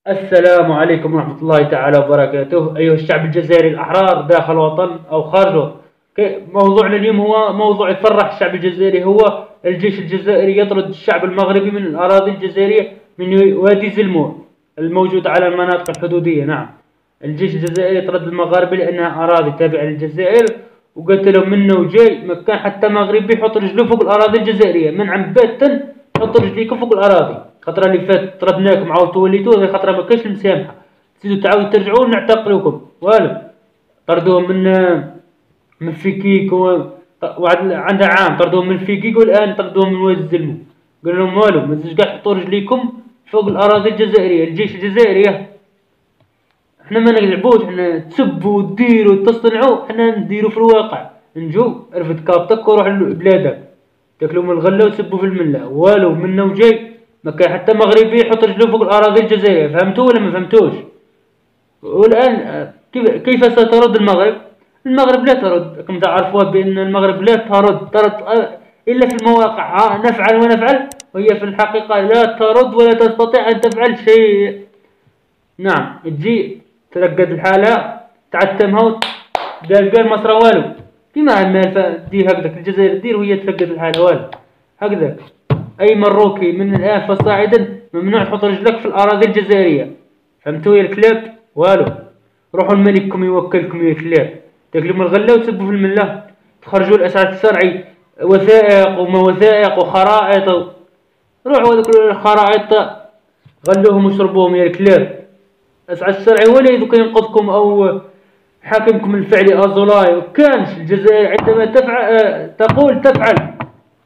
السلام عليكم ورحمة الله تعالى وبركاته. أيها الشعب الجزائري الأحرار داخل الوطن أو خارجه، موضوعنا اليوم هو موضوع يفرح الشعب الجزائري. هو الجيش الجزائري يطرد الشعب المغربي من الأراضي الجزائرية من وادي زلمور الموجود على المناطق الحدودية. نعم، الجيش الجزائري يطرد المغاربة لأنها أراضي تابعة للجزائر، وقتلهم منه وجاي ما كان حتى مغربي يحط رجله فوق الأراضي الجزائرية. منعا باتا حط رجليكم فوق الأراضي. الخطرة اللي فاتت طردناكم عاودتوا وليتوا، هذه خطرة ما كاينش المسامحة. تزيدوا تعاودوا ترجعوا نعتقلوكم والو. طردوهم من فيكيك وعند عندها عام طردوهم من فيكيك، والآن طردوهم من وادي الزلمو. قال لهم والو، ما تزيدوش كاع تحطوا رجليكم فوق الأراضي الجزائرية. الجيش الجزائري احنا ما نلعبوش، احنا تسبوا وديروا وتصنعوا، احنا نديروا في الواقع. نجو رفد كابتك وروح لبلادك، تاكلوا من الغله وتسبوا في المله. والو منا وجاي ما كان حتى مغربي يحط رجله فوق الاراضي الجزائريه. فهمتوا ولا ما فهمتوش؟ والان كيف سترد المغرب؟ المغرب لا ترد. كما تعرفوا بان المغرب لا ترد الا في المواقع. نفعل ونفعل، وهي في الحقيقه لا ترد ولا تستطيع ان تفعل شيء. نعم، تجي ترقد الحالة تعتمها قال ما صرا والو. كيما دير هكذاك الجزائر دير وهي ترقد الحالة والو هكذاك. أي مروكي من الآن فصاعدا ممنوع تحط رجلك في الأراضي الجزائرية. فهمتوا يا الكلاب؟ والو، روحوا لملككم يوكلكم يا الكلاب. تاكلوا من الغلة وتسبوا في الملة. تخرجوا الأسعد الشرعي وثائق وما وثائق وخرائط. روحوا هذوك الخرائط غلوهم وشربوهم يا الكلاب. أسعى الشرعي هو اللي دوك ينقذكم أو حاكمكم الفعلي أزولاي. كانش الجزائر عندما تقول تفعل.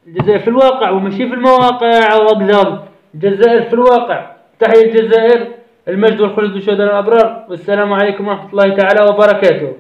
الجزائر في الواقع وماشي في المواقع وأقزام. الجزائر في الواقع. تحية الجزائر، المجد والخلود للشهداء الأبرار، والسلام عليكم ورحمة الله تعالى وبركاته.